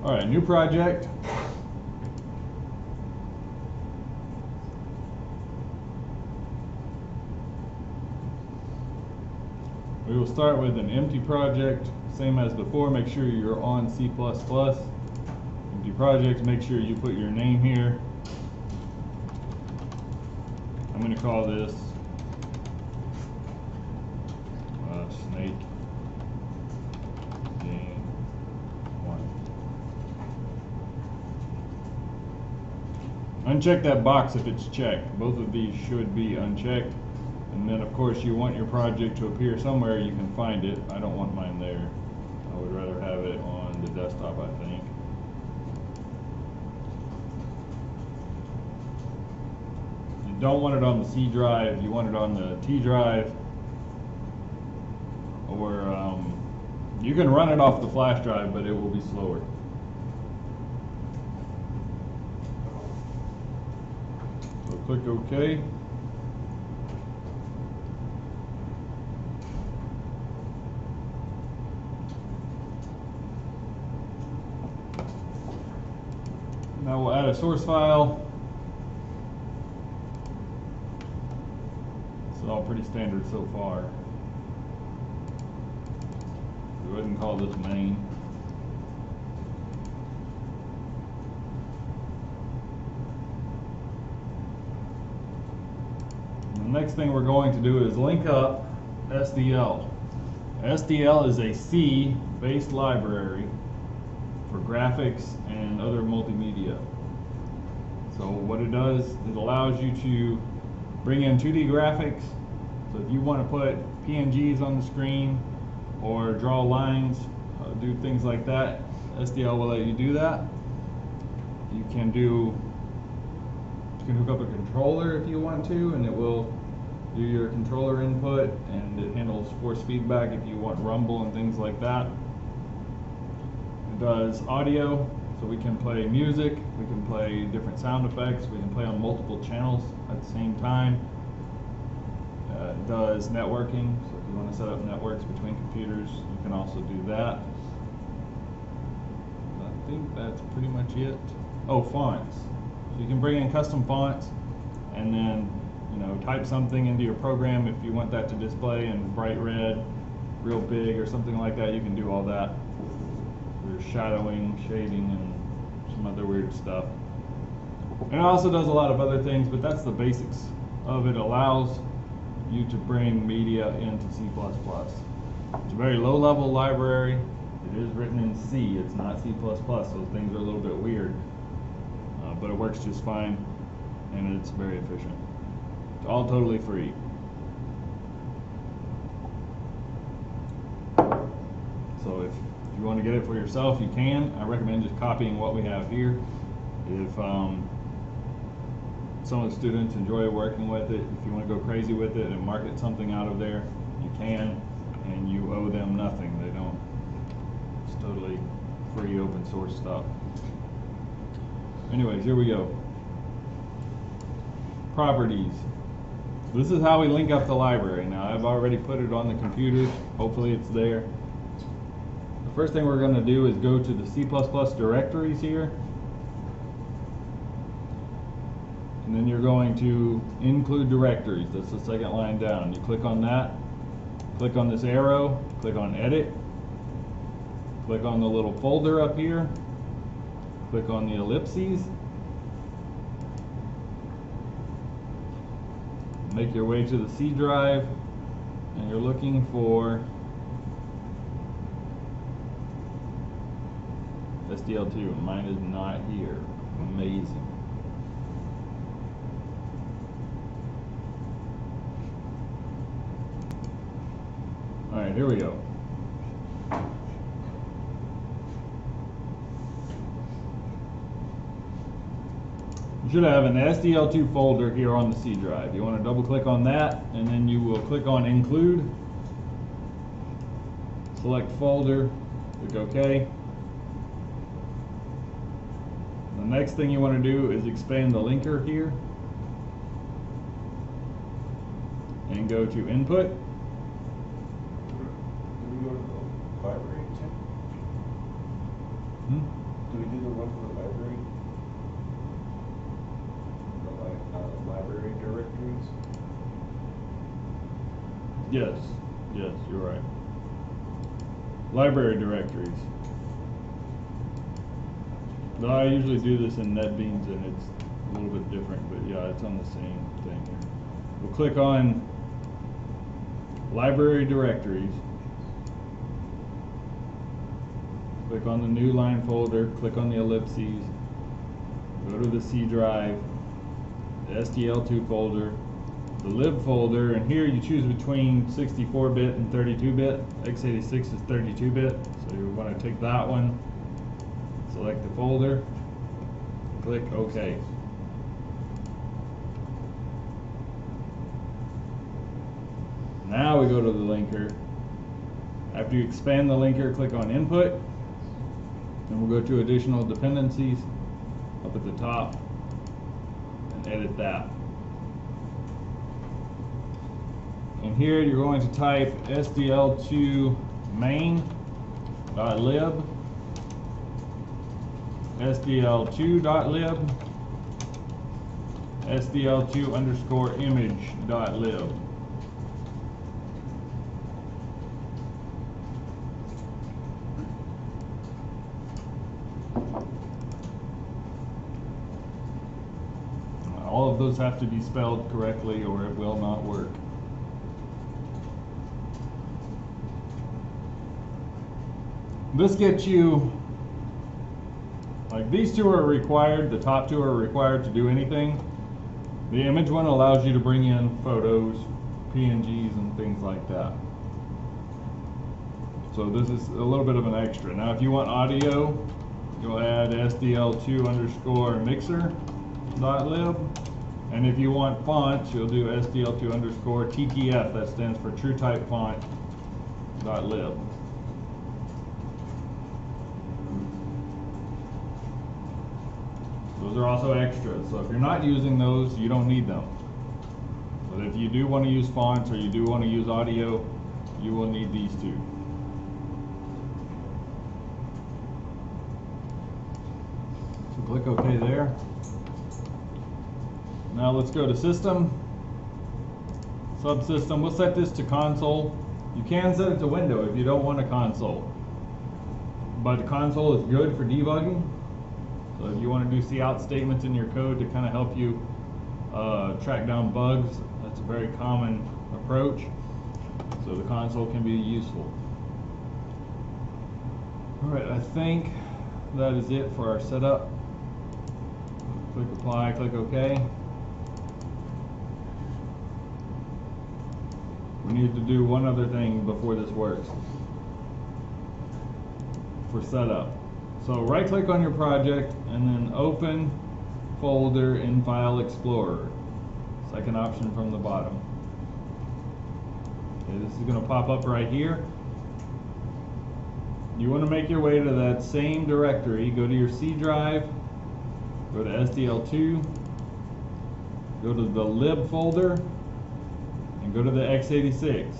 Alright, new project. We will start with an empty project, same as before. Make sure you're on C++. Empty project, make sure you put your name here. I'm going to call this Snake Game 1. Uncheck that box if it's checked. Both of these should be unchecked. And then of course you want your project to appear somewhere you can find it. I don't want mine there. I would rather have it on the desktop, I think. You don't want it on the C drive, you want it on the T drive. Or you can run it off the flash drive, but it will be slower. So click OK. Now we'll add a source file. It's all pretty standard so far. Go ahead and call this main. And the next thing we're going to do is link up SDL. SDL is a C-based library for graphics and other multimedia. So what it does, it allows you to bring in 2D graphics. So if you want to put PNGs on the screen or draw lines, do things like that, SDL will let you do that. You can hook up a controller if you want to, and it will do your controller input, and it handles force feedback if you want rumble and things like that. It does audio, so we can play music, we can play different sound effects, we can play on multiple channels at the same time. It does networking, so if you want to set up networks between computers, you can also do that. I think that's pretty much it. Oh, fonts. So you can bring in custom fonts and then, type something into your program. If you want that to display in bright red, real big, or something like that, you can do all that. There's shadowing, shading, and some other weird stuff. And it also does a lot of other things, but that's the basics of it. Allows you to bring media into C++. It's a very low-level library. It is written in C. It's not C++, so things are a little bit weird. But it works just fine, and it's very efficient. It's all totally free. So if you want to get it for yourself, you can. I recommend just copying what we have here. If some of the students enjoy working with it, if you want to go crazy with it and market something out of there, you can, and you owe them nothing. They don't. It's totally free, open source stuff. Anyways, here we go. Properties. This is how we link up the library. Now, I've already put it on the computers. Hopefully it's there. The first thing we're going to do is go to the C++ directories here. And then you're going to include directories. That's the second line down. You click on that. Click on this arrow. Click on edit. Click on the little folder up here. Click on the ellipses. Make your way to the C drive, and you're looking for SDL2. Mine is not here. Amazing. Alright, here we go. You should have an SDL2 folder here on the C drive. You want to double click on that, and then you will click on include, select folder, click OK. The next thing you want to do is expand the linker here and go to input. Do we go to the library too? Do we Yes, yes, you're right. Library directories. No, I usually do this in NetBeans and it's a little bit different, but yeah, it's on the same thing here. We'll click on library directories. Click on the new line folder, click on the ellipses, go to the C drive, the sdl2 folder, the lib folder, and here you choose between 64-bit and 32-bit. x86 is 32-bit, so you want to take that one, select the folder, click OK. Now we go to the linker. After you expand the linker, click on Input, and we'll go to Additional Dependencies up at the top and edit that. And here you're going to type sdl2 main.lib, sdl2.lib, sdl2_image.lib. All of those have to be spelled correctly or it will not work. This gets you, like these two are required, the top two are required to do anything. The image one allows you to bring in photos, PNGs, and things like that. So this is a little bit of an extra. Now if you want audio, you'll add sdl2_mixer.lib. And if you want fonts, you'll do sdl2_TTF, that stands for True Type Font.lib. Those are also extras, so if you're not using those, you don't need them. But if you do want to use fonts or you do want to use audio, you will need these two. So click OK there. Now let's go to System, Subsystem. We'll set this to console. You can set it to window if you don't want a console. But the console is good for debugging. So if you want to do cout statements in your code to kind of help you track down bugs, that's a very common approach. So the console can be useful. Alright, I think that is it for our setup. Click Apply, click OK. We need to do one other thing before this works for setup. So right click on your project and then open folder in File Explorer. Second option from the bottom. Okay, this is going to pop up right here. You want to make your way to that same directory. Go to your C drive, go to SDL2, go to the lib folder, and go to the x86.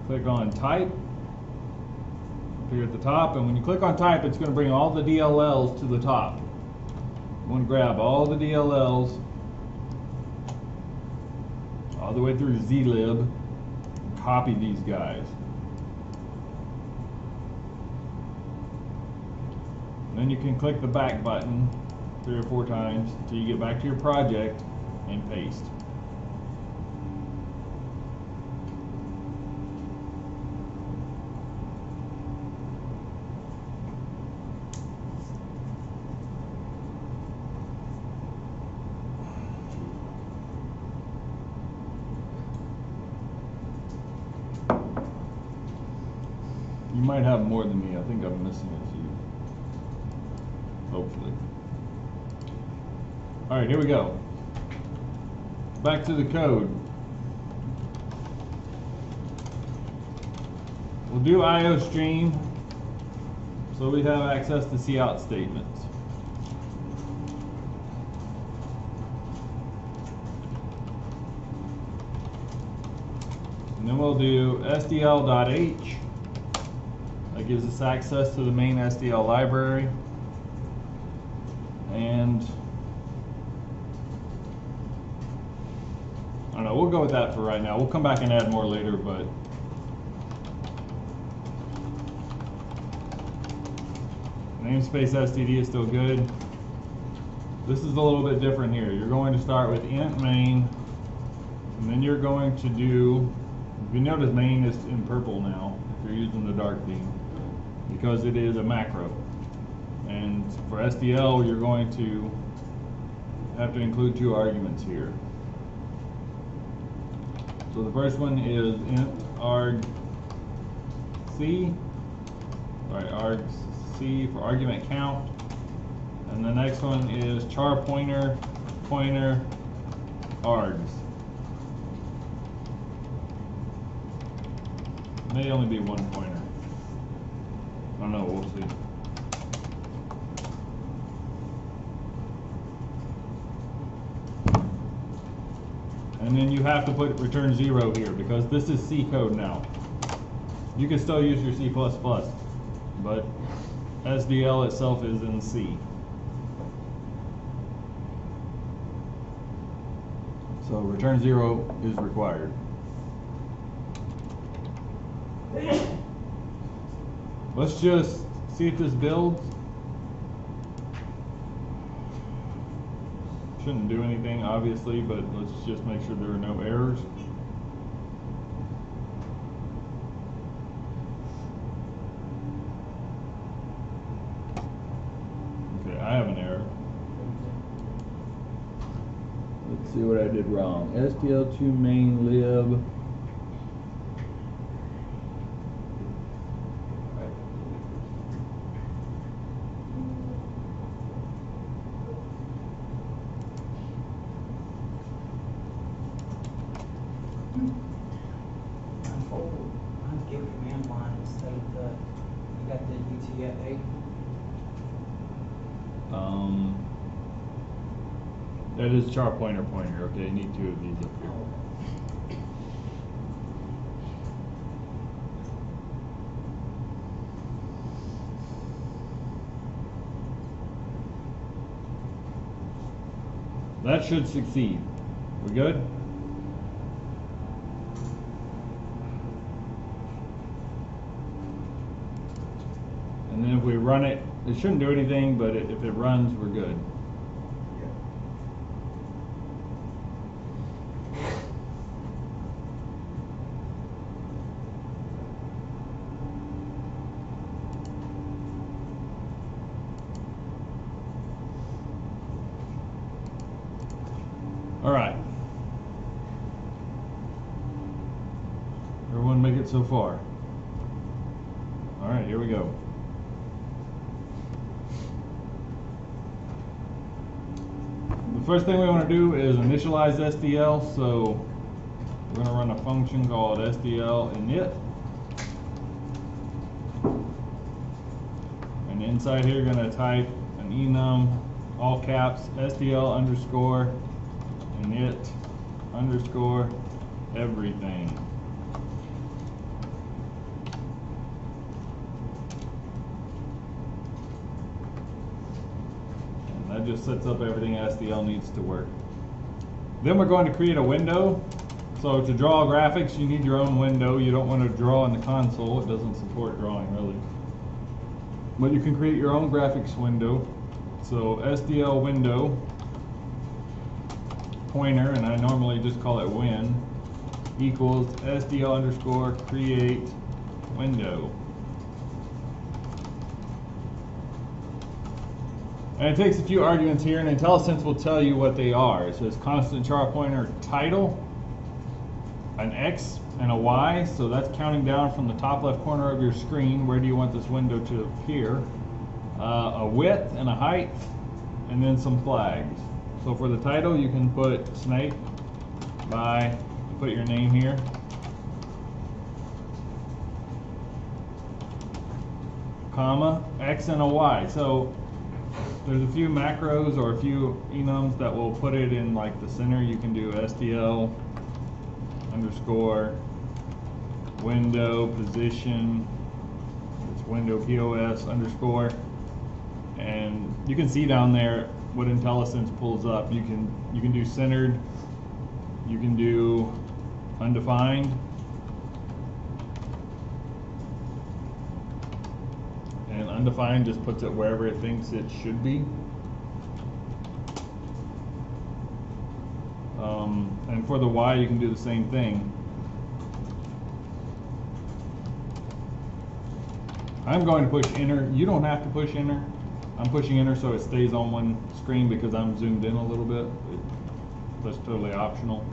Click on Type up here at the top, and when you click on Type, it's going to bring all the DLLs to the top. You want to grab all the DLLs all the way through zlib and copy these guys. And then you can click the back button 3 or 4 times until you get back to your project and paste. You might have more than me. I think I'm missing a few. Hopefully. Alright, here we go. Back to the code. We'll do IO stream so we have access to cout statements. And then we'll do sdl.h. That gives us access to the main SDL library. And we'll go with that for right now. We'll come back and add more later, but namespace std is still good. This is a little bit different here. You're going to start with int main, and then you're going to do, if you notice main is in purple now, if you're using the dark theme, because it is a macro. And for SDL, you're going to have to include 2 arguments here. So the first one is int arg c, arg c for argument count, and the next one is char pointer args. May only be 1 pointer. I don't know, we'll see. And then you have to put return 0 here because this is C code now. You can still use your C++, but SDL itself is in C. So return 0 is required. Let's just see if this builds. Shouldn't do anything obviously, but let's just make sure there are no errors. Okay, I have an error. Let's see what I did wrong. SDL2 main lib. That is char pointer. Okay, you need 2 of these up here. That should succeed. We good? And then if we run it, it shouldn't do anything, but if it runs, we're good. All right. Everyone make it so far. All right, here we go. The first thing we want to do is initialize SDL, so we're going to run a function called SDL init. And inside here, you're going to type an enum, all caps, SDL underscore init underscore everything. And that just sets up everything SDL needs to work. Then we're going to create a window. So to draw graphics, you need your own window. You don't want to draw in the console. It doesn't support drawing really. But you can create your own graphics window. So SDL window pointer, and I normally just call it win, equals SDL underscore create window. And it takes a few arguments here, and IntelliSense will tell you what they are. It says constant char pointer title, an X and a Y, so that's counting down from the top left corner of your screen. Where do you want this window to appear? A width and a height, and then some flags. So for the title, you can put snake by, put your name here. Comma, X and a Y. So there's a few macros or a few enums that will put it in like the center. You can do SDL underscore window position. It's window POS underscore. And you can see down there what IntelliSense pulls up. You can do centered, You can do undefined, and undefined just puts it wherever it thinks it should be. And for the Y, you can do the same thing. I'm going to push enter. You don't have to push enter. I'm pushing enter so it stays on one screen because I'm zoomed in a little bit. That's totally optional.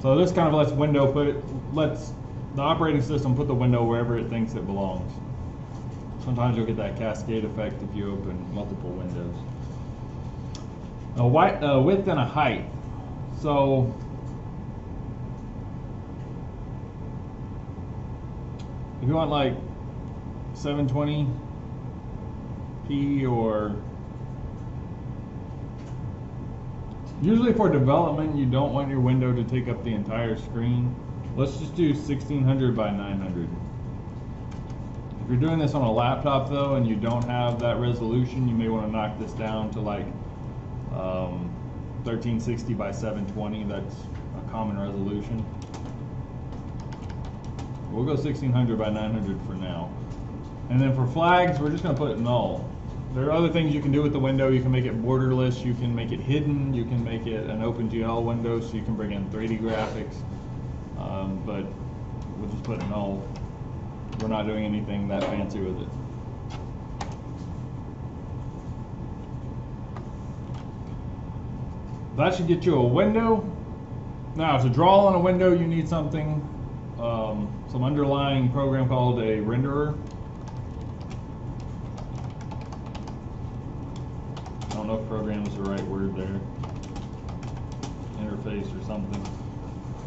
So this kind of lets lets the operating system put the window wherever it thinks it belongs. Sometimes you'll get that cascade effect if you open multiple windows. A width and a height. So if you want like 720p or usually for development you don't want your window to take up the entire screen. Let's just do 1600 by 900. If you're doing this on a laptop though and you don't have that resolution, you may want to knock this down to like 1360 by 720. That's a common resolution. We'll go 1600 by 900 for now. And then for flags, we're just going to put it null. There are other things you can do with the window. You can make it borderless, you can make it hidden, you can make it an OpenGL window so you can bring in 3D graphics. But we'll just put null. We're not doing anything that fancy with it. That should get you a window. Now to draw on a window you need something, some underlying program called a renderer. I don't know if program is the right word there. Interface or something.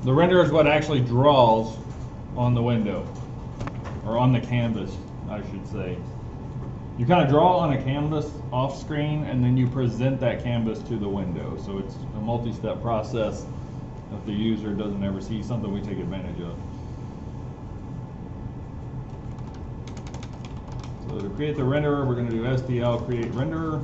The renderer is what actually draws on the window, or on the canvas, I should say. You kind of draw on a canvas off screen and then you present that canvas to the window. So it's a multi-step process. If the user doesn't ever see something, we take advantage of. So to create the renderer, we're going to do SDL create renderer.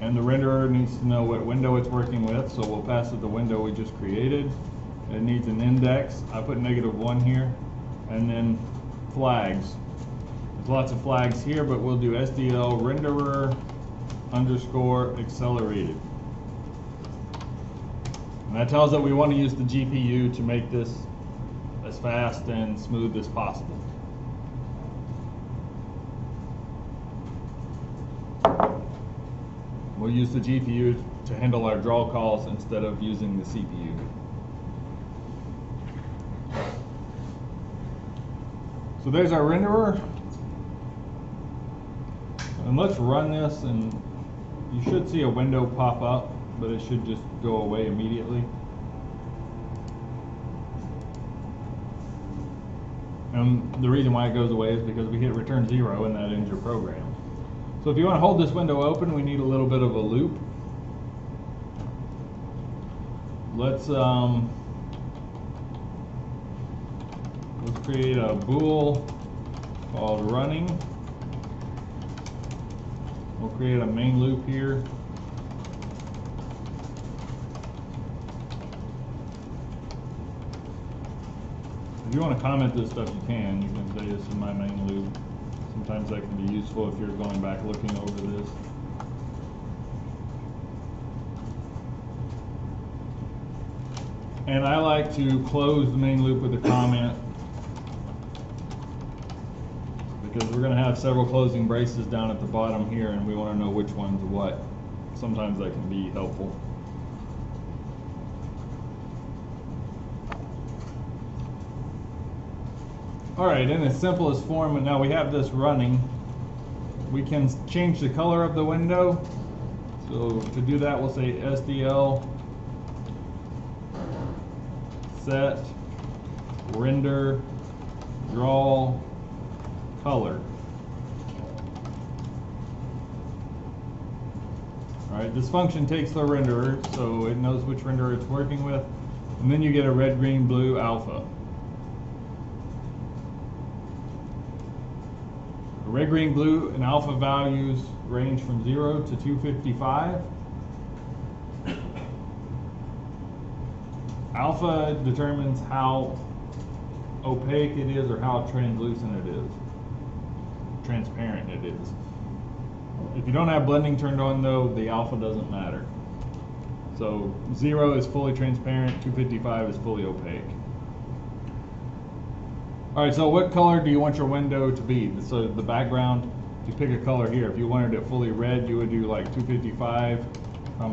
And the renderer needs to know what window it's working with, so we'll pass it the window we just created. It needs an index. I put -1 here. And then flags. There's lots of flags here, but we'll do SDL renderer _ accelerated. And that tells that we want to use the GPU to make this as fast and smooth as possible. We'll use the GPU to handle our draw calls instead of using the CPU. So there's our renderer. And let's run this, and you should see a window pop up, but it should just go away immediately. And the reason why it goes away is because we hit return 0 and that ends your program. So if you want to hold this window open, we need a little bit of a loop. Let's create a bool called running. We'll create a main loop here. If you want to comment this stuff, you can. You can say this is my main loop. Sometimes that can be useful if you're going back looking over this. And I like to close the main loop with a comment, because we're going to have several closing braces down at the bottom here, and we want to know which one's what. Sometimes that can be helpful. Alright, in its simplest form, and now we have this running, we can change the color of the window. So to do that, we'll say SDL set render draw color. Alright, this function takes the renderer, so it knows which renderer it's working with, and then you get a red, green, blue alpha. red, green, blue, and alpha values range from 0 to 255. Alpha determines how opaque it is or how translucent it is, transparent it is. If you don't have blending turned on though, the alpha doesn't matter. So 0 is fully transparent, 255 is fully opaque. Alright, so what color do you want your window to be? So the background, if you pick a color here, if you wanted it fully red, you would do like 255,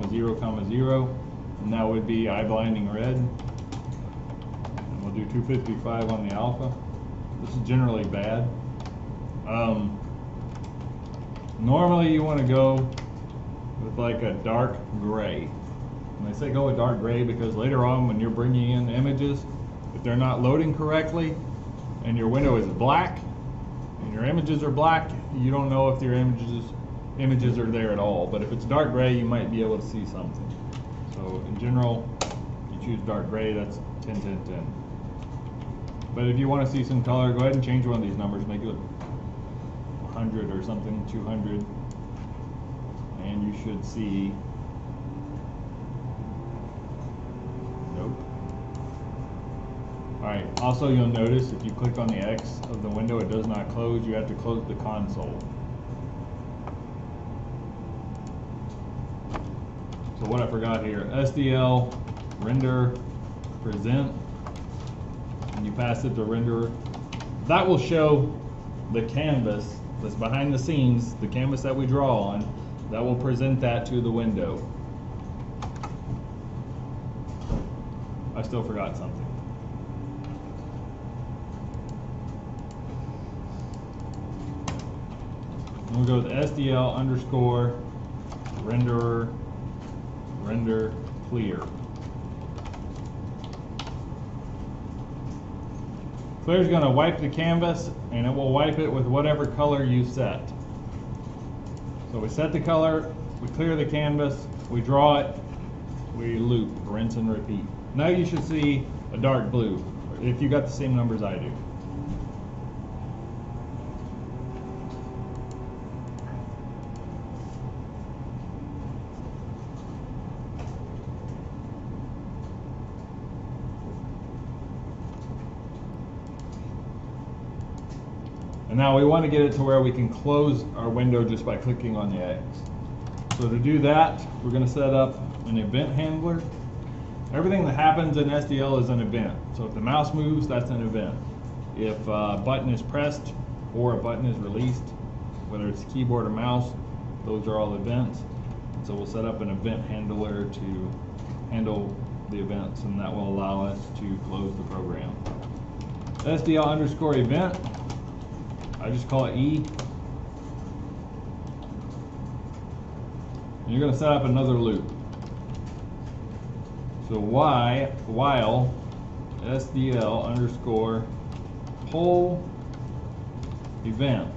0, 0, and that would be eye blinding red. And we'll do 255 on the alpha. This is generally bad. Normally you want to go with like a dark gray. And I say go with dark gray because later on when you're bringing in images, if they're not loading correctly and your window is black and your images are black, you don't know if your images are there at all. But if it's dark gray, you might be able to see something. So in general, you choose dark gray, that's 10, 10, 10. But if you want to see some color, go ahead and change one of these numbers, make it 100 or something, 200, and you should see, nope. Alright, also you'll notice if you click on the X of the window, it does not close, you have to close the console. So what I forgot here, SDL, render, present, and you pass it to renderer. That will show the canvas that's behind the scenes, the canvas that we draw on, that will present that to the window. I still forgot something. We'll go with SDL underscore renderer render clear. Clear is going to wipe the canvas and it will wipe it with whatever color you set. So we set the color, we clear the canvas, we draw it, we loop, rinse and repeat. Now you should see a dark blue if you got the same numbers I do. And now we want to get it to where we can close our window just by clicking on the X. So to do that, we're going to set up an event handler. Everything that happens in SDL is an event. So if the mouse moves, that's an event. If a button is pressed or a button is released, whether it's keyboard or mouse, those are all events. So we'll set up an event handler to handle the events, and that will allow us to close the program. SDL underscore event. I just call it E. And you're going to set up another loop. So while SDL underscore poll event.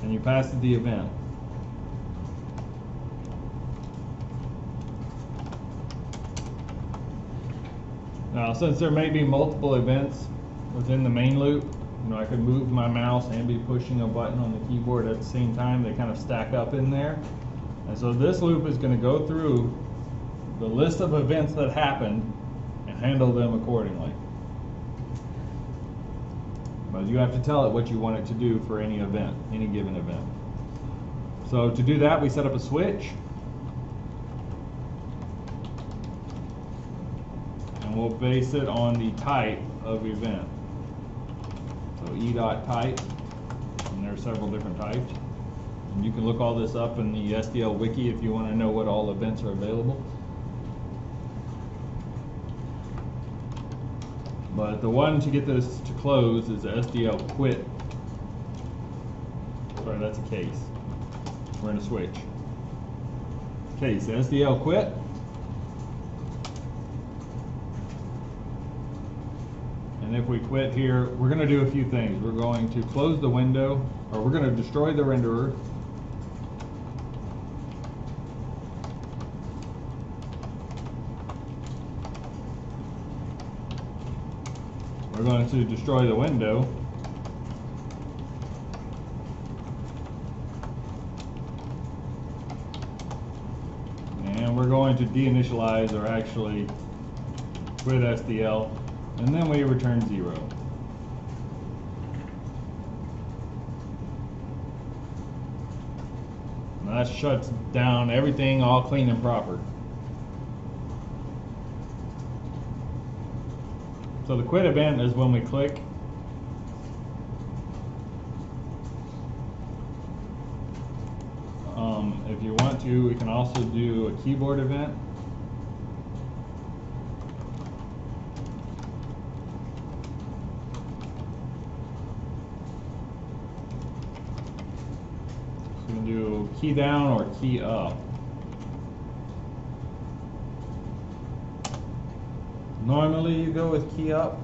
And you pass it the event. Now, since there may be multiple events within the main loop, I could move my mouse and be pushing a button on the keyboard at the same time. They kind of stack up in there. And so this loop is going to go through the list of events that happened and handle them accordingly. But you have to tell it what you want it to do for any event, any given event. So to do that, we set up a switch. We'll base it on the type of event. So e.type, and there are several different types. And you can look all this up in the SDL wiki if you want to know what all events are available. But the one to get this to close is the SDL quit. Sorry, that's a case. We're in a switch. Case, SDL quit. And if we quit here, we're going to do a few things. We're going to close the window, or we're going to destroy the renderer. We're going to destroy the window. And we're going to deinitialize, or actually quit SDL, and then we return 0. And that shuts down everything all clean and proper. So the quit event is when we click. If you want to, we can also do a keyboard event. So we can do key down or key up. Normally you go with key up.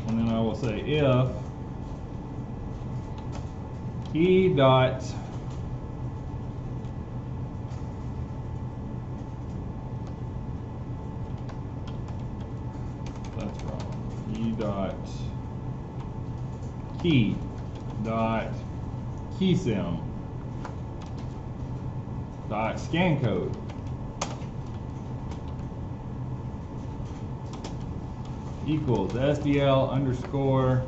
And then I will say if key dot key dot keysim dot scan code equals SDL underscore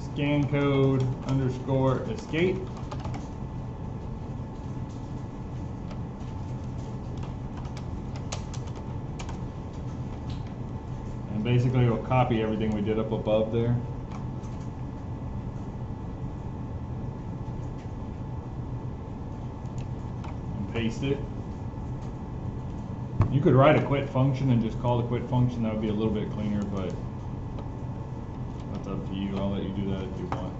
scan code underscore escape. And basically it'll copy everything we did up above there. And paste it. You could write a quit function and just call the quit function. That would be a little bit cleaner, but that's up to you. I'll let you do that if you want.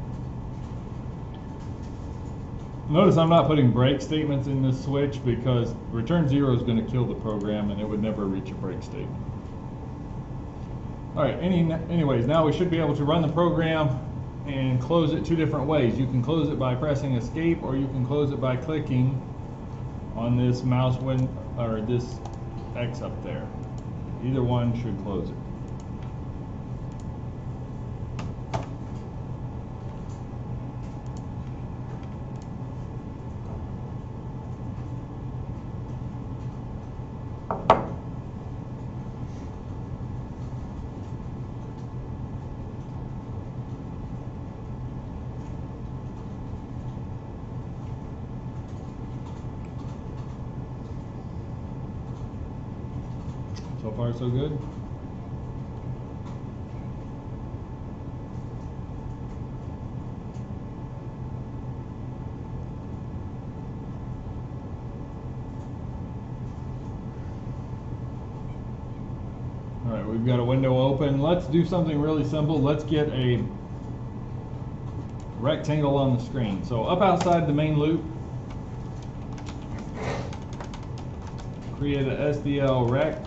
Notice I'm not putting break statements in this switch because return 0 is going to kill the program and it would never reach a break statement. Alright, anyways, now we should be able to run the program and close it two different ways. You can close it by pressing escape, or you can close it by clicking on this mouse or this X up there. Either one should close it. So far, so good. All right, we've got a window open. Let's do something really simple. Let's get a rectangle on the screen. So up outside the main loop, create a SDL rect.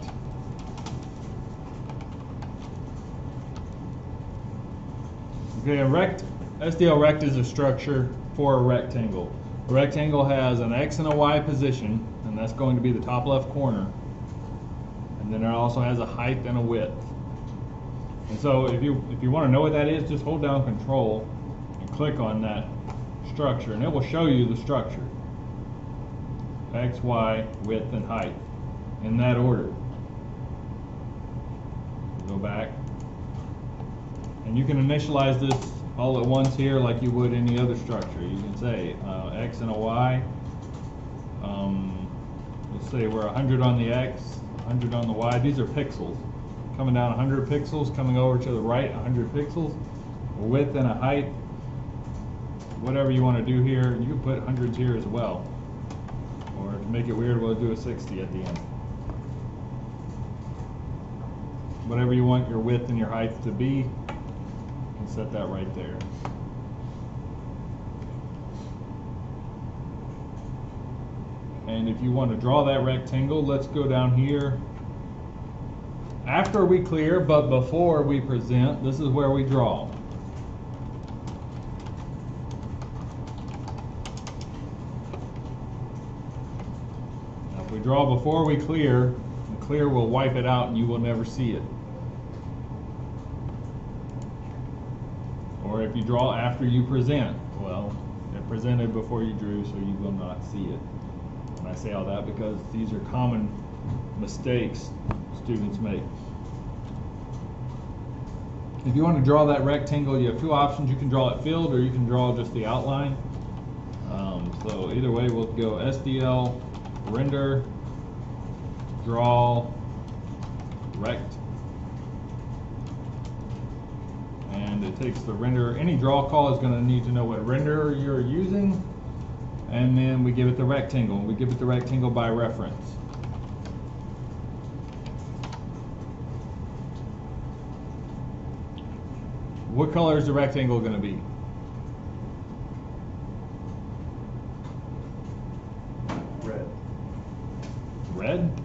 Okay, SDL rect is a structure for a rectangle. A rectangle has an X and a Y position, and that's going to be the top left corner. And then it also has a height and a width. And so if you want to know what that is, just hold down Control and click on that structure, and it will show you the structure. X, Y, width, and height in that order. Go back. And you can initialize this all at once here like you would any other structure. You can say X and a Y. Let's say we're 100 on the X, 100 on the Y. These are pixels. Coming down 100 pixels, coming over to the right 100 pixels. A width and a height. Whatever you want to do here. You can put hundreds here as well. Or to make it weird, we'll do a 60 at the end. Whatever you want your width and your height to be. Set that right there. And if you want to draw that rectangle, let's go down here After we clear, but before we present, this is where we draw. Now, if we draw before we clear, the clear will wipe it out and you will never see it. Or if you draw after you present, well, it presented before you drew, so you will not see it. And I say all that because these are common mistakes students make. If you want to draw that rectangle, you have two options. You can draw it filled or you can draw just the outline. So either way, we'll go SDL, render, draw, rect. And it takes the render. Any draw call is going to need to know what render you're using. And then we give it the rectangle. We give it the rectangle by reference. What color is the rectangle going to be? Red. Red?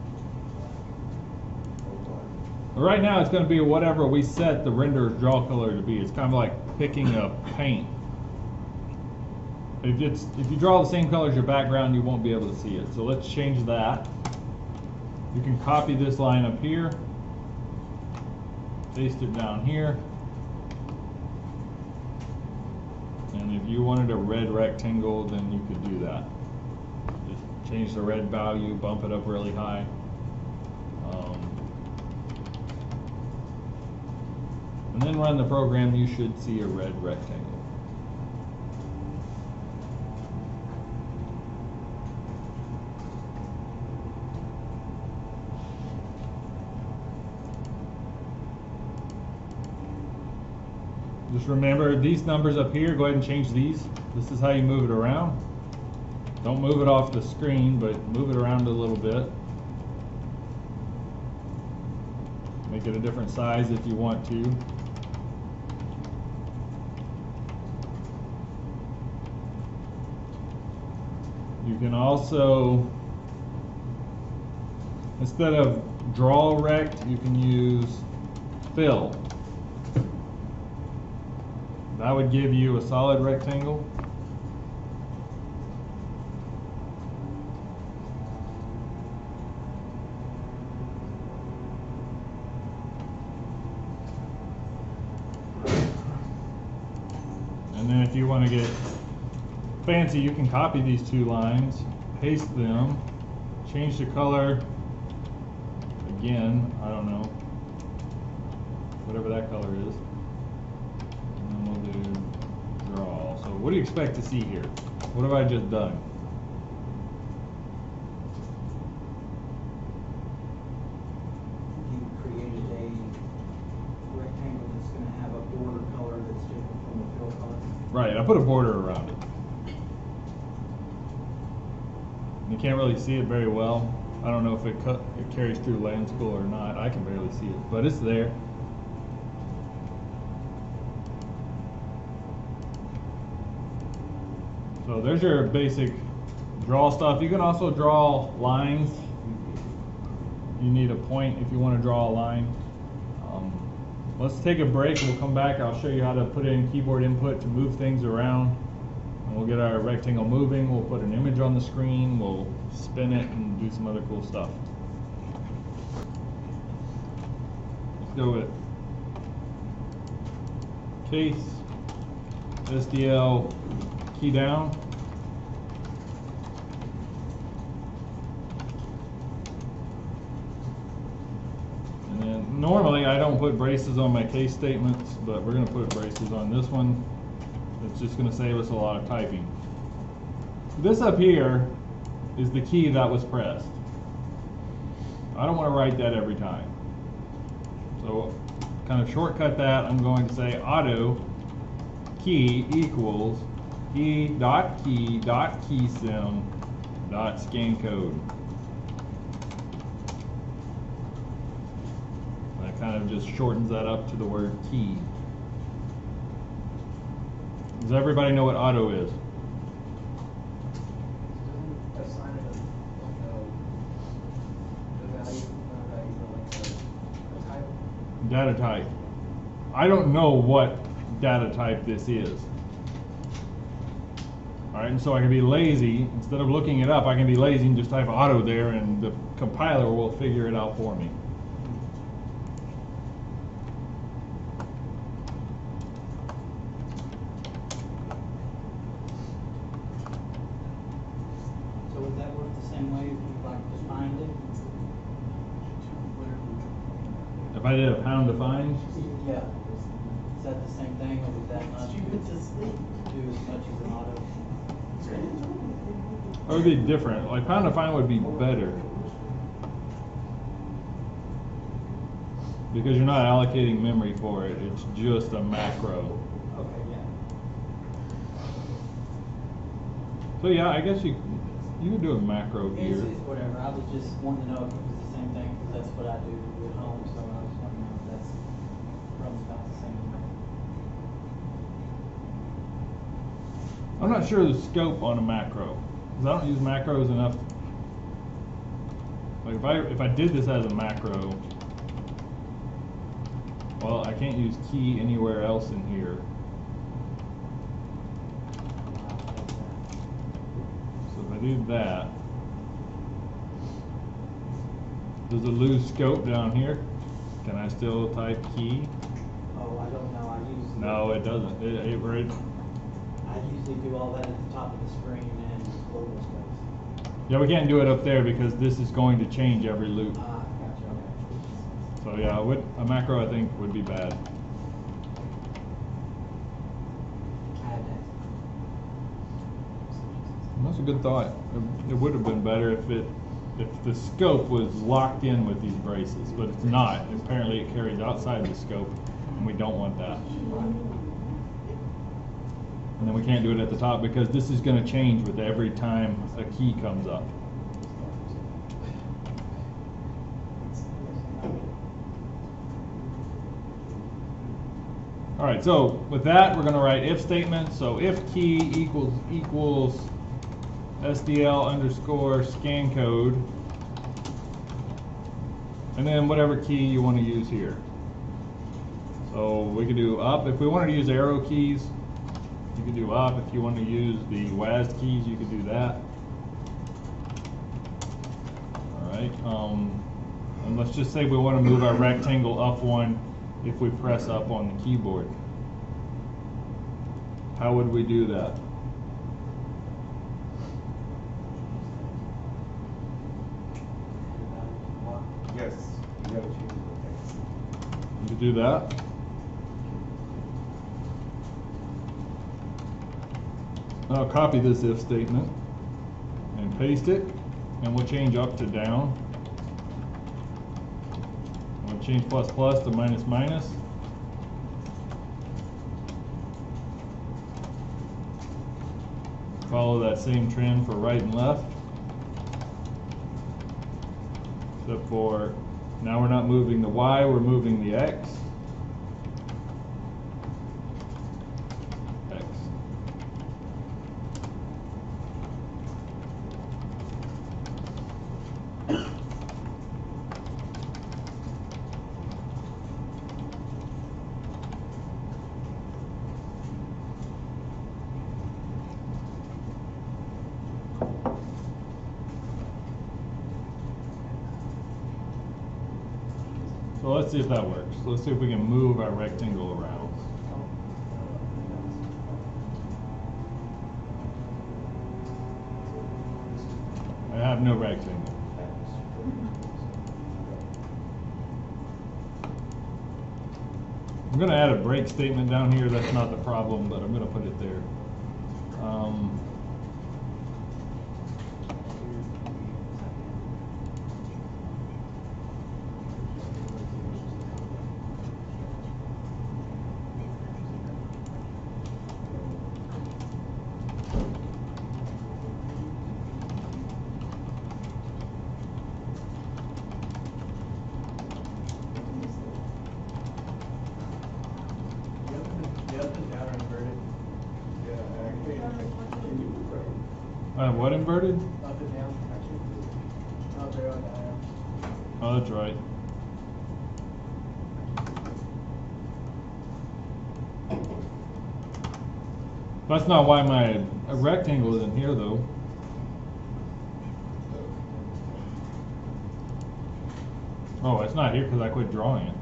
Right now it's going to be whatever we set the render's draw color to be. It's kind of like picking a paint. If you draw the same color as your background, you won't be able to see it. So let's change that. You can copy this line up here, paste it down here. And if you wanted a red rectangle, then you could do that. Just change the red value, bump it up really high. And then run the program, you should see a red rectangle. Just remember these numbers up here, go ahead and change these. This is how you move it around. Don't move it off the screen, but move it around a little bit. Make it a different size if you want to. You can also, instead of draw rect, you can use fill. That would give you a solid rectangle. And then if you want to get fancy, you can copy these two lines, paste them, change the color again, I don't know, whatever that color is. And then we'll do draw. So what do you expect to see here? What have I just done? You created a rectangle that's going to have a border color that's different from the fill color. Right, I put a border around it. You can't really see it very well. I don't know if it carries through land school or not. I can barely see it, but it's there. So there's your basic draw stuff. You can also draw lines. You need a point if you want to draw a line. Let's take a break. We'll come back. I'll show you how to put in keyboard input to move things around. And we'll get our rectangle moving. We'll put an image on the screen. We'll spin it and do some other cool stuff. Let's go with case, SDL, key down. And then normally I don't put braces on my case statements, but we're going to put braces on this one. It's just going to save us a lot of typing. This up here is the key that was pressed. I don't want to write that every time. So kind of shortcut that, I'm going to say auto key equals key.key.keysim.scan code. That kind of just shortens that up to the word key. Does everybody know what auto is? Assign it a value, not a value, but like a Data type. I don't know what data type this is. Alright, and so I can be lazy. Instead of looking it up, I can be lazy and just type auto there, and the compiler will figure it out for me. So would that work the same way if you like defined it? If I did a pound define, Yeah. Is that the same thing, or would that not do as much as an auto? that would be different. Like pound define would be better. Because you're not allocating memory for it, it's just a macro. Okay, yeah. So yeah, I guess you could do a macro It's, here. it's whatever, I was just wanting to know if it was the same thing, because that's what I do at home, so I was wanting to know if that's runs about the same way. I'm not sure the scope on a macro, because I don't use macros enough. Like if I did this as a macro, well, I can't use key anywhere else in here. So if I do that, does it lose scope down here? Can I still type key? Oh, I don't know, I usually. No, it doesn't. I usually do all that at the top of the screen and global space. Yeah, we can't do it up there because this is going to change every loop. Ah, gotcha, okay. So yeah, a macro I think would be bad. I had that. That's a good thought. It would have been better if the scope was locked in with these braces, but it's not. Apparently it carries outside the scope, and we don't want that. And then we can't do it at the top because this is going to change with every time a key comes up. All right, so with that, we're going to write if statement. So if key equals SDL underscore scan code, and then whatever key you want to use here. So we could do up. If we wanted to use arrow keys, you could do up. If you want to use the WASD keys, you could do that. All right. And let's just say we want to move our rectangle up one if we press up on the keyboard. How would we do that? Yes, you gotta change the text. You could do that. I'll copy this if statement and paste it, and we'll change up to down. We'll change plus plus to minus minus. Follow that same trend for right and left. Except for now we're not moving the Y, we're moving the X. X. So let's see if that works. Let's see if we can move our rectangle around. I have no rectangle. I'm going to add a break statement down here. That's not the problem, but I'm going to put it there. The up and down are inverted. Yeah, actually, can you move right? I have what inverted? Up and down, actually. Up there on down. Oh, that's right. That's not why my rectangle isn't here though. Oh, it's not here because I quit drawing it.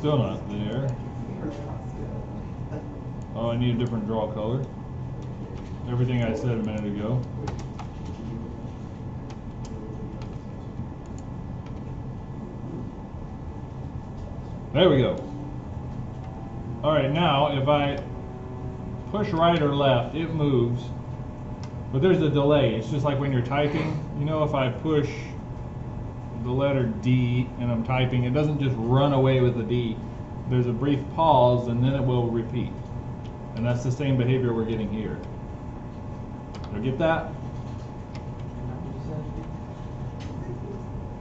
Still not there. Oh, I need a different draw color. Everything I said a minute ago. There we go. Alright, now if I push right or left, it moves. But there's a delay. It's just like when you're typing. You know, if I push the letter D and I'm typing, it doesn't just run away with the D. There's a brief pause and then it will repeat. And that's the same behavior we're getting here. You get that?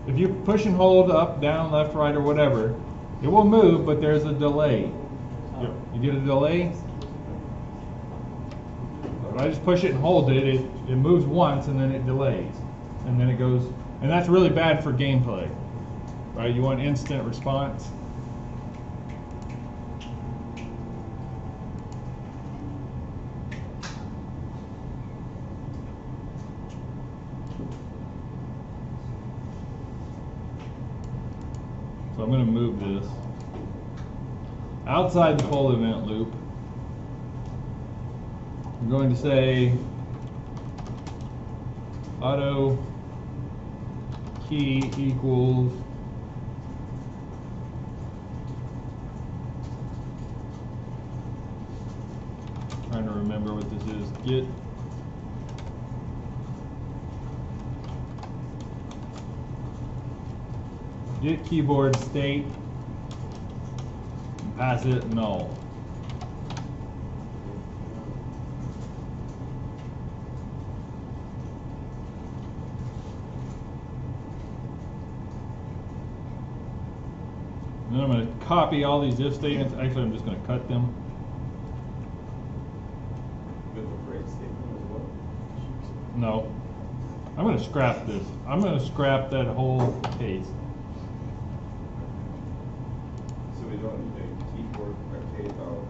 If you push and hold up, down, left, right, or whatever, it will move, but there's a delay. You get a delay? If I just push it and hold it, it moves once and then it delays. And then it goes, and that's really bad for gameplay. Right? You want instant response. So I'm going to move this outside the full event loop. I'm going to say auto key equals trying to remember what this is. Get keyboard state and pass it null. And then I'm going to copy all these if statements. Actually, I'm just going to cut them. With the break statement as well? No. I'm going to scrap this. I'm going to scrap that whole case. So we don't need a keyboard case out.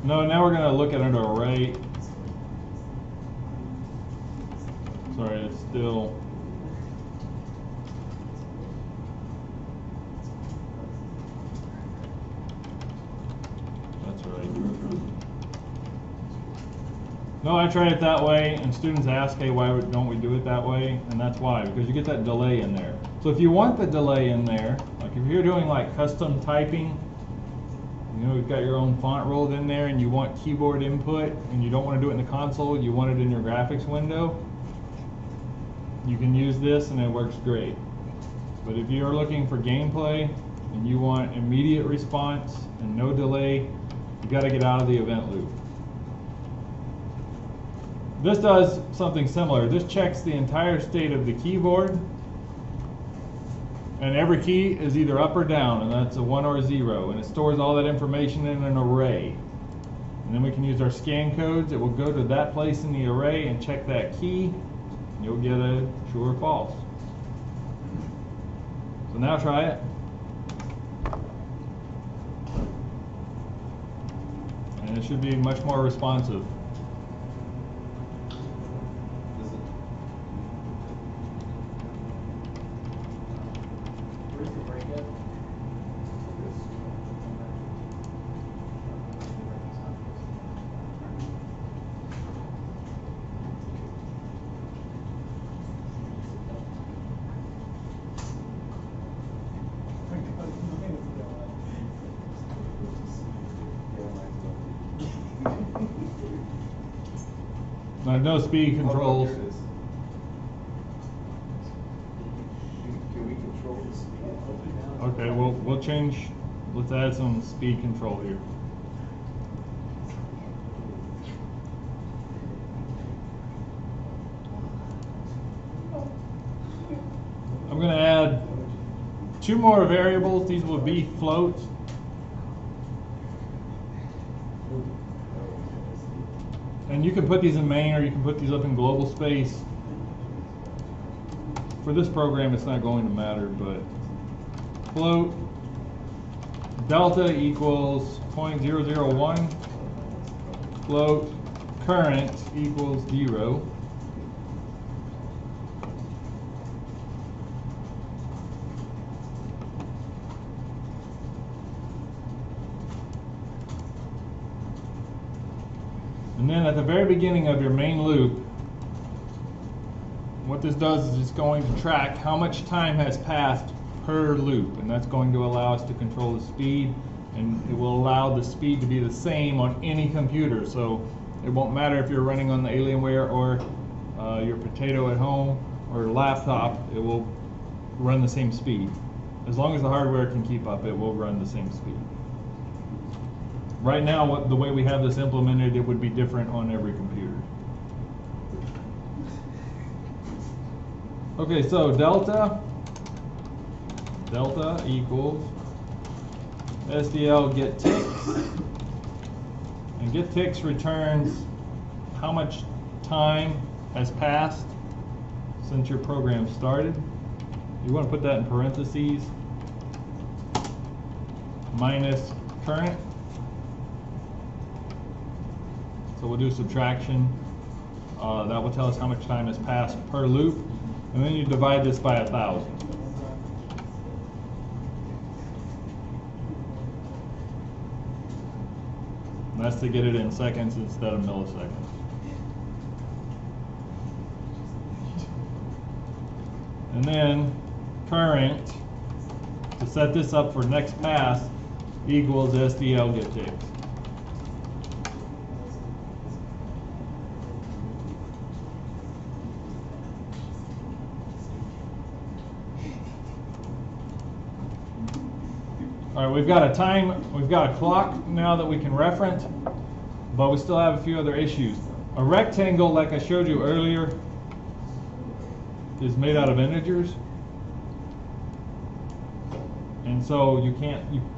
No, now we're going to look at an array. Sorry, it's still. That's right. No, I tried it that way, and students ask, hey, why don't we do it that way? And that's why, because you get that delay in there. So if you want the delay in there, like if you're doing like custom typing, you know, you've got your own font rolled in there and you want keyboard input and you don't want to do it in the console, you want it in your graphics window, you can use this and it works great. But if you're looking for gameplay and you want immediate response and no delay, you've got to get out of the event loop. This does something similar. This checks the entire state of the keyboard, and every key is either up or down, and that's a 1 or a 0, and it stores all that information in an array. And then we can use our scan codes. It will go to that place in the array and check that key, and you'll get a true or false. So now try it. And it should be much more responsive. Where's the break at? No speed controls. Here it is. Can we control the speed? Okay, we'll change. Let's add some speed control here. I'm going to add 2 more variables. These will be floats. And you can put these in main or you can put these up in global space. For this program, it's not going to matter, but float delta equals 0.001, float current equals 0. And then at the very beginning of your main loop, what this does is it's going to track how much time has passed per loop, and that's going to allow us to control the speed, and it will allow the speed to be the same on any computer. So it won't matter if you're running on the Alienware or your Potato at home or laptop, it will run the same speed. As long as the hardware can keep up, it will run the same speed. Right now, the way we have this implemented, it would be different on every computer. Okay, so delta equals SDL get ticks, and get ticks returns how much time has passed since your program started. You want to put that in parentheses, minus current. So we'll do subtraction. That will tell us how much time has passed per loop. And then you divide this by 1,000. And that's to get it in seconds instead of milliseconds. And then current, to set this up for next pass, equals SDL get ticks. All right, we've got a clock now that we can reference, but we still have a few other issues. A rectangle, like I showed you earlier, is made out of integers. And so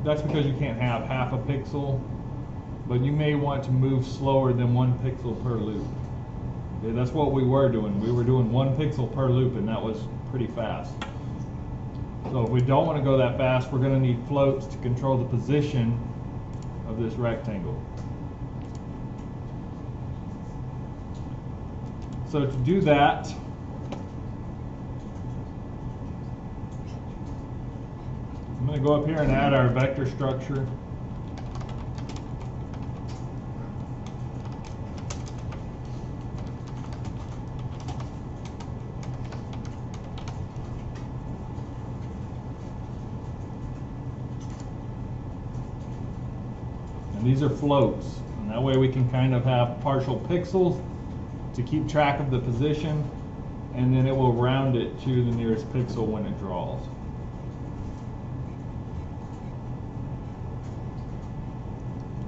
that's because you can't have half a pixel, but you may want to move slower than 1 pixel per loop. Okay, that's what we were doing. We were doing 1 pixel per loop, and that was pretty fast. So if we don't want to go that fast, we're going to need floats to control the position of this rectangle. So to do that, I'm going to go up here and add our vector structure. And these are floats, and that way we can kind of have partial pixels to keep track of the position, and then it will round it to the nearest pixel when it draws.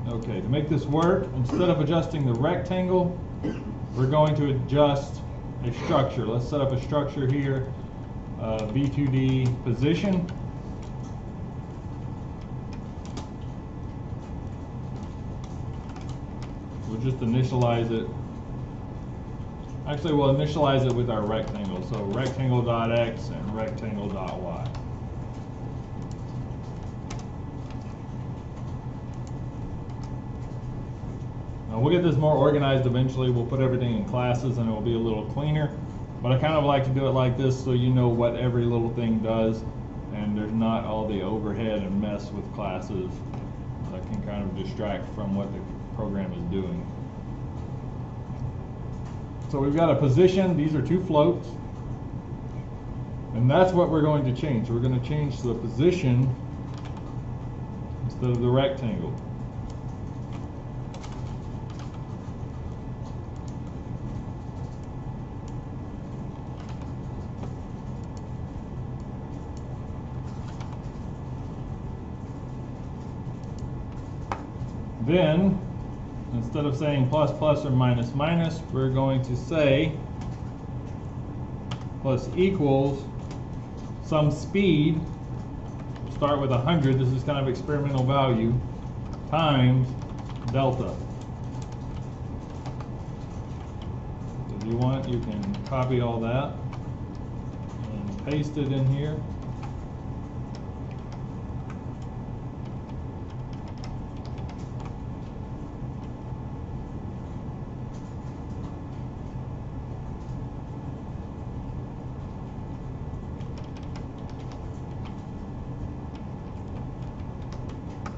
Okay, to make this work, instead of adjusting the rectangle, we're going to adjust a structure. Let's set up a structure here, V2D position. We'll just initialize it. Actually, we'll initialize it with our rectangle. So rectangle.x and rectangle.y. Now we'll get this more organized eventually. We'll put everything in classes and it will be a little cleaner. But I kind of like to do it like this so you know what every little thing does, and there's not all the overhead and mess with classes that can kind of distract from what the program is doing. So we've got a position. These are 2 floats, and that's what we're going to change. We're going to change the position instead of the rectangle. Then, instead of saying plus plus or minus minus, we're going to say plus equals some speed, start with 100, this is kind of experimental value, times delta. If you want, you can copy all that and paste it in here.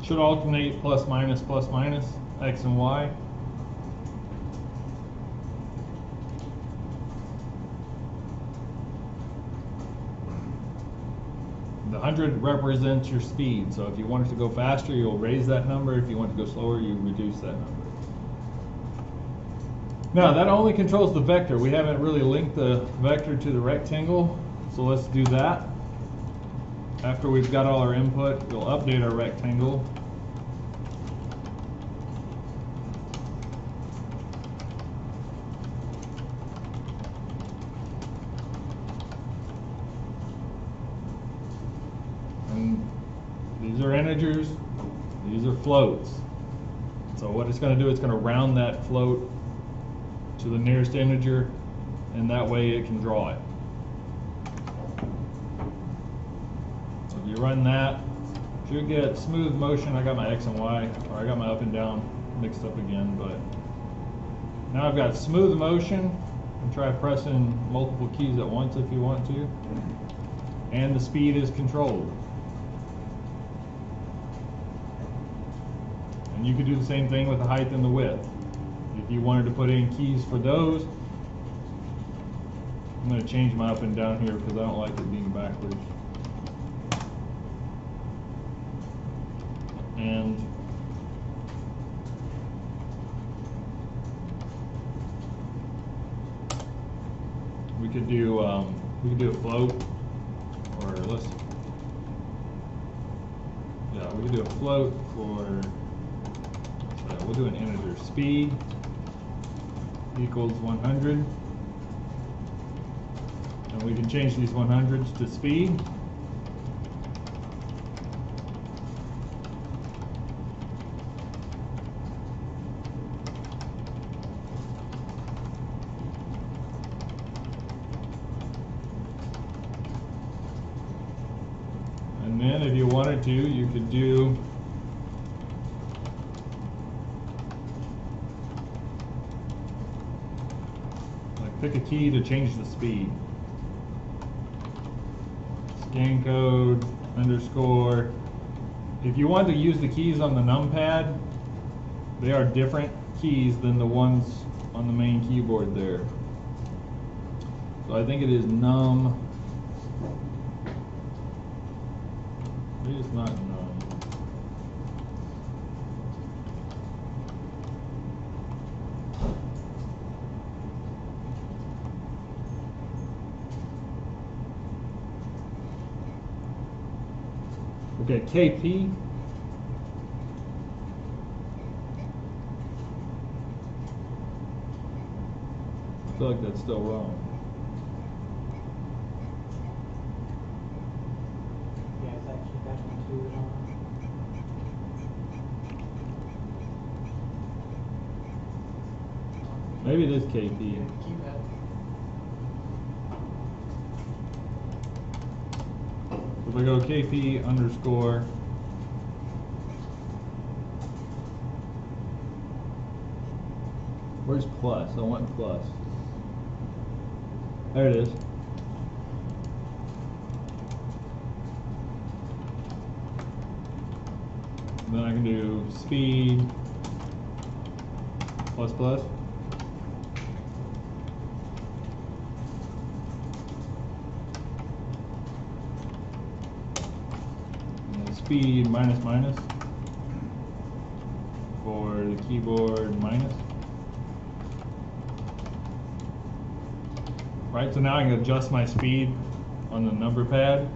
Should alternate plus minus, x and y. The 100 represents your speed, so if you want it to go faster, you'll raise that number. If you want to go slower, you reduce that number. Now, that only controls the vector. We haven't really linked the vector to the rectangle, so let's do that. After we've got all our input, we'll update our rectangle. And these are integers, these are floats. So what it's going to do, it's going to round that float to the nearest integer, and that way it can draw it. You run that, should get smooth motion. I got my X and Y, or I got my up and down mixed up again, but now I've got smooth motion. And try pressing multiple keys at once if you want to. And the speed is controlled. And you could do the same thing with the height and the width. If you wanted to put in keys for those, I'm going to change my up and down here because I don't like it being backwards. And we could do a float, or we could do a float for, we'll do an integer. Speed equals 100, and we can change these 100s to speed. And then if you wanted to, you could do pick a key to change the speed. Scan code, underscore. If you want to use the keys on the numpad, they are different keys than the ones on the main keyboard there. So I think it is num. Maybe it's not num. Okay, KP. I feel like that's still wrong. Yeah, it's actually got one too wrong. Maybe it is KP. If we go KP underscore, where's plus? I want plus. There it is. And then I can do speed plus plus. Speed minus minus for the keyboard minus. Right, so now I can adjust my speed on the number pad,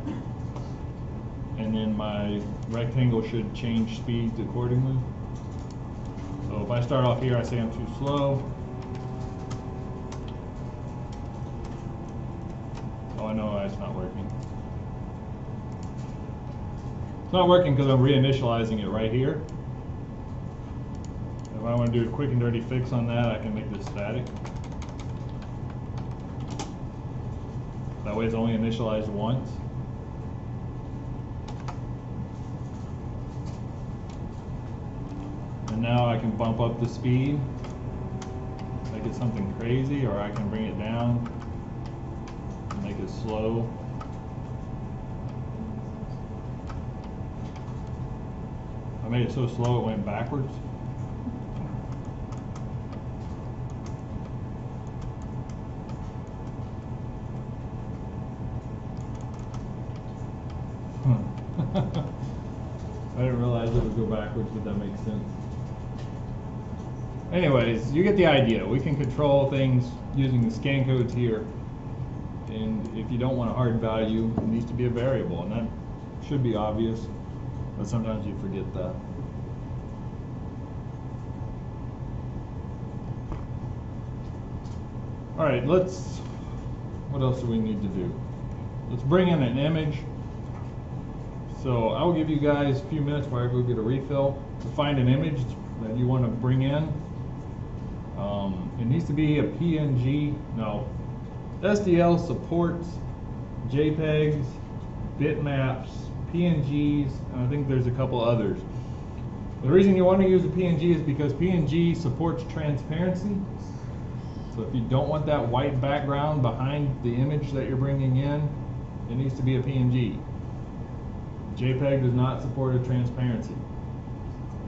and then my rectangle should change speeds accordingly. So if I start off here, I say I'm too slow. Oh, I know it's not working. It's not working because I'm reinitializing it right here. If I want to do a quick and dirty fix on that, I can make this static. That way it's only initialized once. And now I can bump up the speed, make it something crazy, or I can bring it down and make it slow. I made it so slow it went backwards. I didn't realize it would go backwards, but that makes sense. Anyways, you get the idea. We can control things using the scan codes here. And if you don't want a hard value, it needs to be a variable. And that should be obvious, but sometimes you forget that. All right, what else do we need to do? Let's bring in an image. So I will give you guys a few minutes while I go get a refill to find an image that you want to bring in. It needs to be a PNG. No, SDL supports JPEGs, bitmaps, PNGs, and I think there's a couple others. The reason you want to use a PNG is because PNG supports transparency. So if you don't want that white background behind the image that you're bringing in, it needs to be a PNG. JPEG does not support a transparency.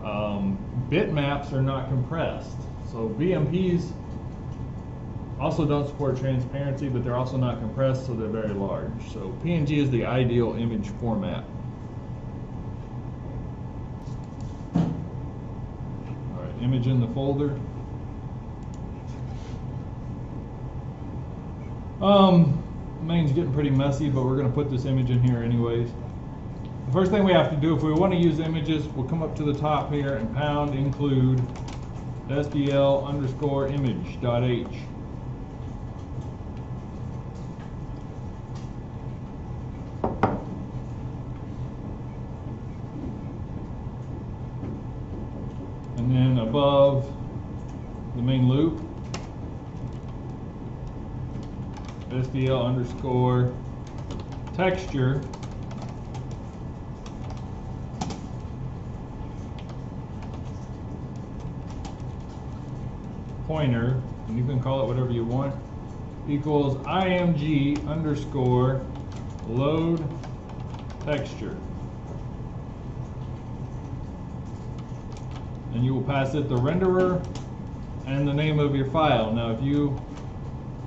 Bitmaps are not compressed. So BMPs also don't support transparency, but they're also not compressed, so they're very large. So PNG is the ideal image format. All right, image in the folder. Main's getting pretty messy, but we're going to put this image in here anyways. The first thing we have to do if we want to use images, we'll come up to the top here and pound include sdl_image.h. And then above the main loop, sdl_texture pointer, and you can call it whatever you want, equals img_load texture. And you will pass it the renderer and the name of your file. Now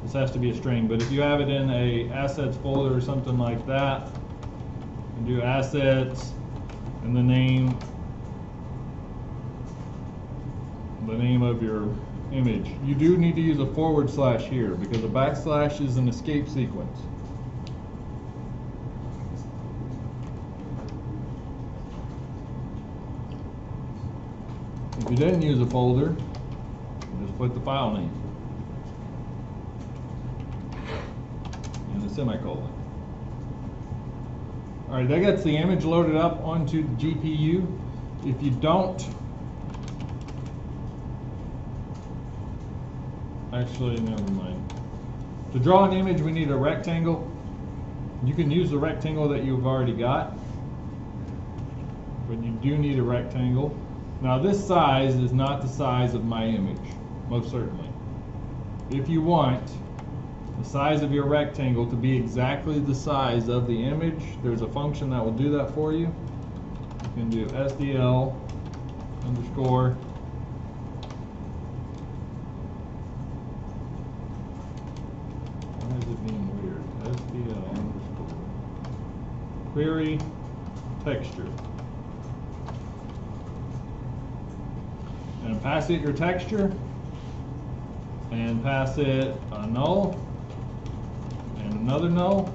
this has to be a string, but if you have it in a assets folder or something like that, you do assets and the name of your image. You do need to use a / here because a backslash is an escape sequence. If you didn't use a folder, just put the file name and a semicolon. All right, that gets the image loaded up onto the GPU. If you don't, actually, never mind. To draw an image, we need a rectangle. You can use the rectangle that you've already got, but you do need a rectangle. Now, this size is not the size of my image, most certainly. If you want the size of your rectangle to be exactly the size of the image, there's a function that will do that for you. You can do SDL_. Why is it being weird? SDL_query texture. And pass it your texture, and pass it a null, and another null,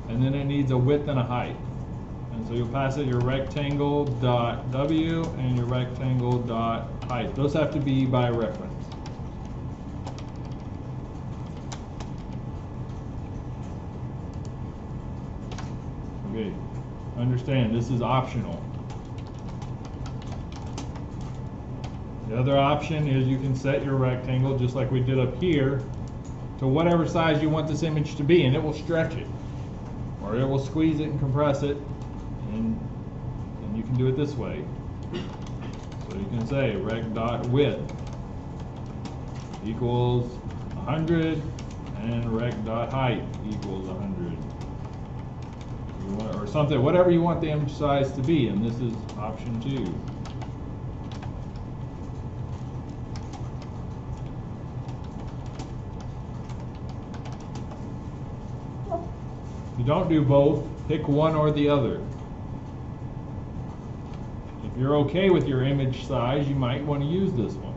and then it needs a width and a height. And so you'll pass it your rectangle dot W and your rectangle dot height. Those have to be by reference. Okay, understand this is optional. The other option is you can set your rectangle just like we did up here to whatever size you want this image to be, and it will stretch it, or it will squeeze it and compress it, and you can do it this way. So you can say rec.width equals 100 and rec.height equals 100. Or something, whatever you want the image size to be, and this is option 2. If you don't do both, pick one or the other. If you're okay with your image size, you might want to use this one.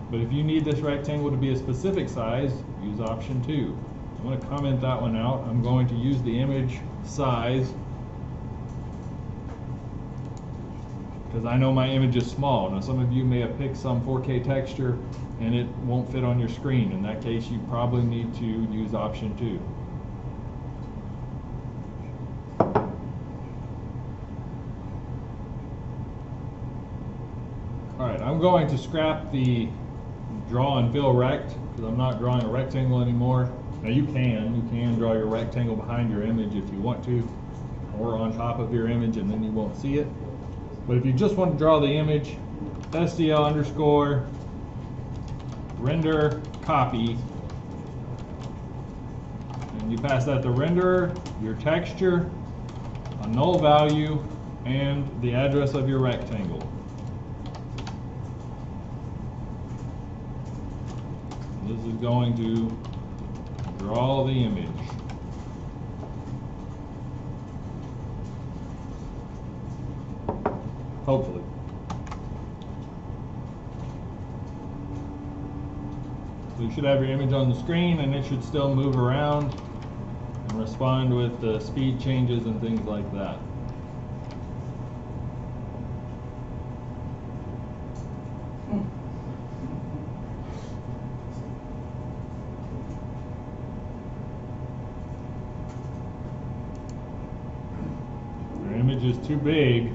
But if you need this rectangle to be a specific size, use option 2. I'm going to comment that one out. I'm going to use the image size because I know my image is small. Now some of you may have picked some 4K texture and it won't fit on your screen. In that case, you probably need to use option 2. Alright, I'm going to scrap the draw and fill rect because I'm not drawing a rectangle anymore. Now you can draw your rectangle behind your image if you want to, or on top of your image, and then you won't see it. But if you just want to draw the image, SDL underscore render copy, and you pass that to renderer, your texture, a null value, and the address of your rectangle. This is going to draw the image. Hopefully. So you should have your image on the screen, and it should still move around and respond with the speed changes and things like that. Is too big,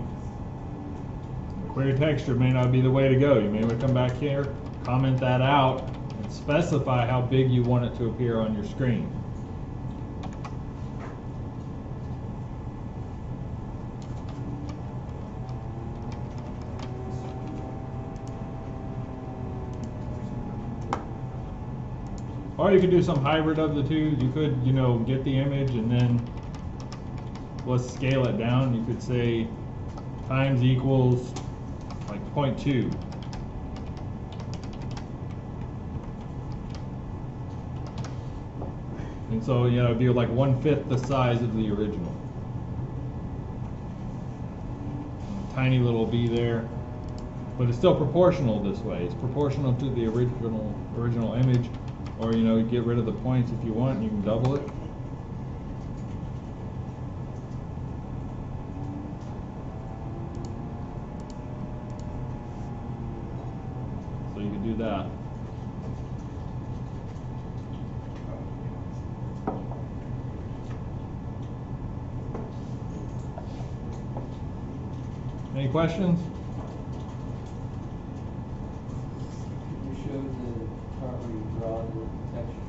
clear texture may not be the way to go. You may want to come back here, comment that out, and specify how big you want it to appear on your screen. Or you could do some hybrid of the two. You could, get the image and then let's scale it down. You could say times equals like 0.2. And so, it'd be like 1/5 the size of the original. Tiny little b there. But it's still proportional this way. It's proportional to the original image. Or, you get rid of the points if you want, you can double it. So you can do that. Any questions? Can you show the part where you draw the texture?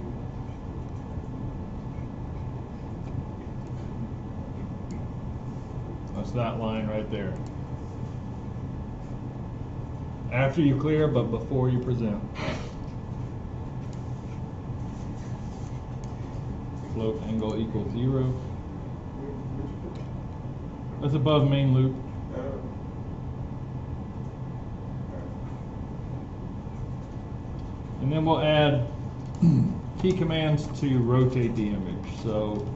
That's that line right there. After you clear, but before you present. Slope angle equals 0. That's above main loop. And then we'll add key commands to rotate the image. So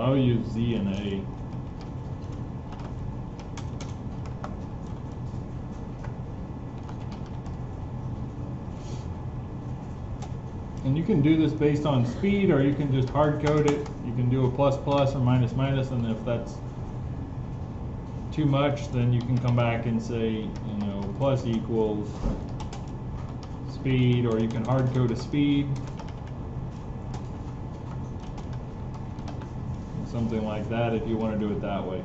I'll use Z and A. And you can do this based on speed, or you can just hard code it. You can do a plus plus or minus minus, and if that's too much, then you can come back and say, you know, plus equals speed, or you can hard code a speed. Something like that if you want to do it that way.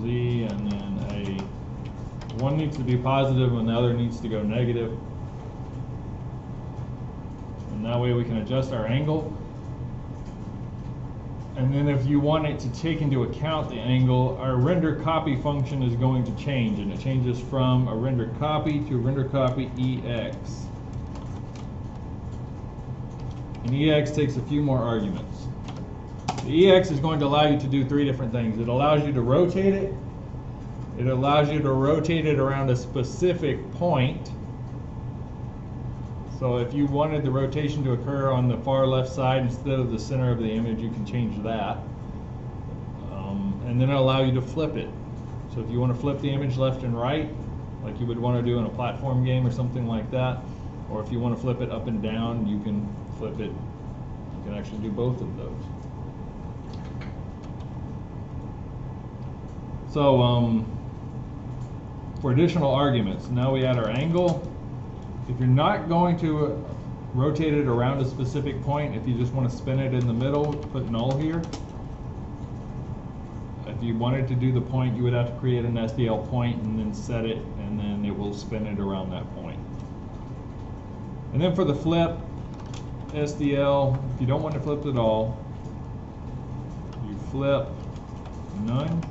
Z and then A. One needs to be positive and the other needs to go negative. And that way we can adjust our angle. And then if you want it to take into account the angle, our render copy function is going to change, and it changes from a render copy to render copy EX. And EX takes a few more arguments. The EX is going to allow you to do three different things. It allows you to rotate it. It allows you to rotate it around a specific point. So if you wanted the rotation to occur on the far left side instead of the center of the image, you can change that. And then it'll allow you to flip it. So if you want to flip the image left and right, like you would want to do in a platform game or something like that, or if you want to flip it up and down, you can flip it. You can actually do both of those. So for additional arguments, now we add our angle. If you're not going to rotate it around a specific point, if you just want to spin it in the middle, put null here. If you wanted to do the point, you would have to create an SDL point and then set it, and then it will spin it around that point. And then for the flip, SDL, if you don't want to flip at all, you flip none.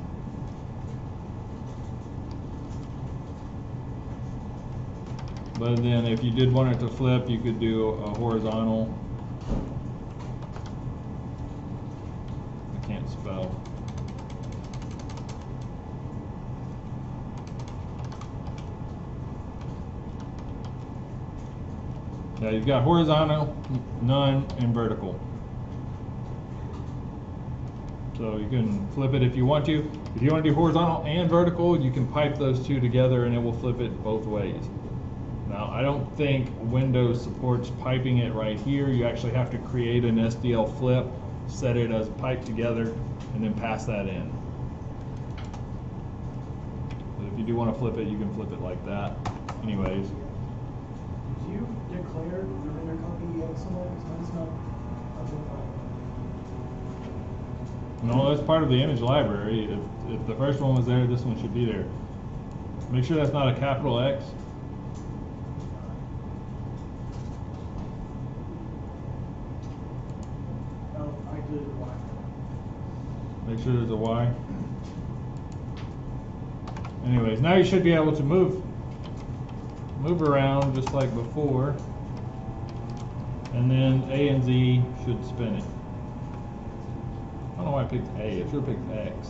But then if you did want it to flip, you could do a horizontal. I can't spell. Yeah, you've got horizontal, none, and vertical. So you can flip it if you want to. If you want to do horizontal and vertical, you can pipe those two together and it will flip it both ways. Now, I don't think Windows supports piping it right here. You actually have to create an SDL flip, set it as pipe together, and then pass that in. But if you do want to flip it, you can flip it like that. Anyways. Did you declare the render copy EX somewhere? Because mine's not. No, that's part of the image library. If the first one was there, this one should be there. Make sure that's not a capital X. Make sure there's a Y. Anyways, now you should be able to move around just like before, and then A and Z should spin it. I don't know why I picked A. I should have picked X.